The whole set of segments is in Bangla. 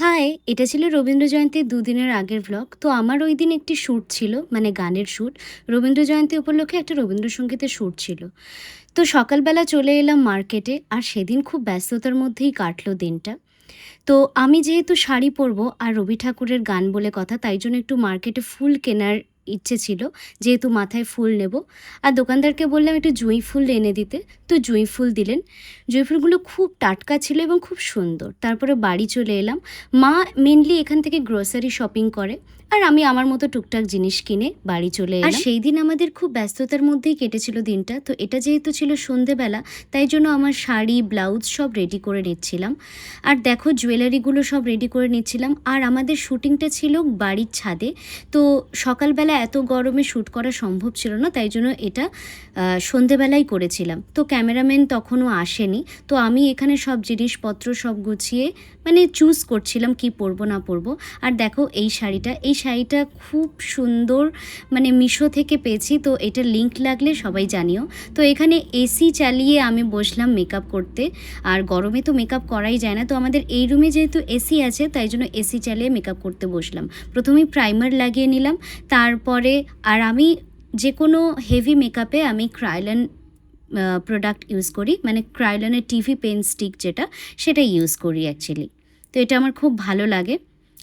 হাই, এটা ছিল রবীন্দ্র জয়ন্তীর দুদিনের আগের ভ্লগ। তো আমার ওই দিন একটি শ্যুট ছিল, মানে গানের শ্যুট। রবীন্দ্র জয়ন্তী উপলক্ষে একটা রবীন্দ্রসঙ্গীতের শ্যুট ছিল। তো সকালবেলা চলে এলাম মার্কেটে, আর সেদিন খুব ব্যস্ততার মধ্যেই কাটলো দিনটা। তো আমি যেহেতু শাড়ি পরবো আর রবি ঠাকুরের গান বলে কথা, তাই জন্য একটু মার্কেটে ফুল কেনার ইচ্ছে ছিল, যেহেতু মাথায় ফুল নেব। আর দোকানদারকে বললাম একটু জুঁই ফুল এনে দিতে, তো জুঁই ফুল দিলেন। জুঁই ফুলগুলো খুব টাটকা ছিল এবং খুব সুন্দর। তারপরে বাড়ি চলে এলাম। মা মেনলি এখান থেকে গ্রোসারি শপিং করে, আর আমি আমার মতো টুকটাক জিনিস কিনে বাড়ি চলে এলাম। আর সেই দিন আমাদের খুব ব্যস্ততার মধ্যেই কেটেছিল দিনটা। তো এটা যেহেতু ছিল সন্ধেবেলা, তাই জন্য আমার শাড়ি ব্লাউজ সব রেডি করে নিচ্ছিলাম। আর দেখো জুয়েলারিগুলো সব রেডি করে নিচ্ছিলাম। আর আমাদের শ্যুটিংটা ছিল বাড়ির ছাদে। তো সকালবেলা এত গরমে শ্যুট করা সম্ভব ছিল না, তাই জন্য এটা সন্ধেবেলাই করেছিলাম। তো ক্যামেরাম্যান তখনও আসেনি। তো আমি এখানে সব জিনিসপত্র সব গুছিয়ে মানে চুজ করছিলাম কি পরবো না পরবো। আর দেখো এই শাড়িটা খুব সুন্দর, মানে মিশো থেকে পেয়েছি। তো এটার লিঙ্ক লাগলে সবাই জানিও। তো এখানে এসি চালিয়ে আমি বসলাম মেকআপ করতে। আর গরমে তো মেকআপ করাই যায় না, তো আমাদের এই রুমে যেহেতু এসি আছে, তাই জন্য এসি চালিয়ে মেকআপ করতে বসলাম। প্রথমেই প্রাইমার লাগিয়ে নিলাম, তারপরে আর আমি যে কোনো হেভি মেকআপে আমি ক্রায়োলান প্রোডাক্ট ইউজ করি, মানে ক্রায়োলানের টিভি পেন স্টিক যেটা, সেটা ইউজ করি অ্যাকচুয়ালি। তো এটা আমার খুব ভালো লাগে।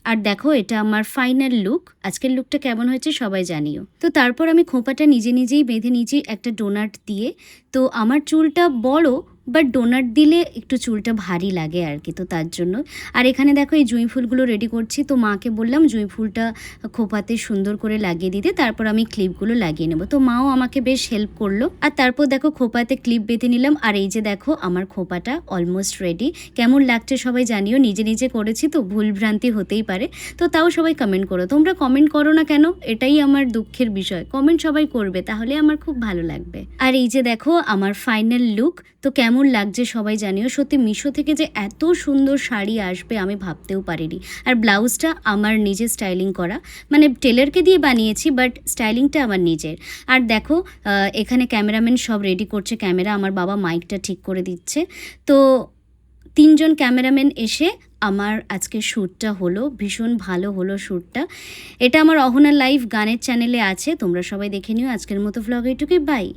আর দেখো এটা আমার ফাইনাল লুক। আজকের লুকটা কেমন হয়েছে সবাই জানিও। তো তারপর আমি খোঁপাটা নিজেই বেঁধে নিয়েছি একটা ডোনাট দিয়ে। তো আমার চুলটা বড়, বাট ডোনাট দিলে একটু চুলটা ভারী লাগে আর কি, তো তার জন্য। আর এখানে দেখো এই জুঁই ফুলগুলো রেডি করছি। তো মাকে বললাম জুঁই ফুলটা খোপাতে সুন্দর করে লাগিয়ে দিতে, তারপর আমি ক্লিপগুলো লাগিয়ে নেব। তো মাও আমাকে বেশ হেল্প করলো। আর তারপর দেখো খোপাতে ক্লিপ বেঁধে নিলাম। আর এই যে দেখো আমার খোপাটা অলমোস্ট রেডি। কেমন লাগছে সবাই জানিও। নিজে করেছি তো ভুলভ্রান্তি হতেই পারে, তো তাও সবাই কমেন্ট করো। তোমরা কমেন্ট করো না কেন, এটাই আমার দুঃখের বিষয়। কমেন্ট সবাই করবে, তাহলে আমার খুব ভালো লাগবে। আর এই যে দেখো আমার ফাইনাল লুক। তো কেমন লাগছে সবাই জানিও। সত্যি মিশো থেকে যে এত সুন্দর শাড়ি আসবে আমি ভাবতেও পারিনি। আর ব্লাউজটা আমার নিজে স্টাইলিং করা, মানে টেলারকে দিয়ে বানিয়েছি, বাট স্টাইলিংটা আমার নিজের। আর দেখো এখানে ক্যামেরাম্যান সব রেডি করছে ক্যামেরা, আমার বাবা মাইকটা ঠিক করে দিচ্ছে। তো 3জন ক্যামেরাম্যান এসে আমার আজকে শ্যুটটা হলো, ভীষণ ভালো হলো শ্যুটটা। এটা আমার অহনা লাইভ গানের চ্যানেলে আছে, তোমরা সবাই দেখে নিও। আজকের মতো ভ্লগ এইটুকুই, বাই।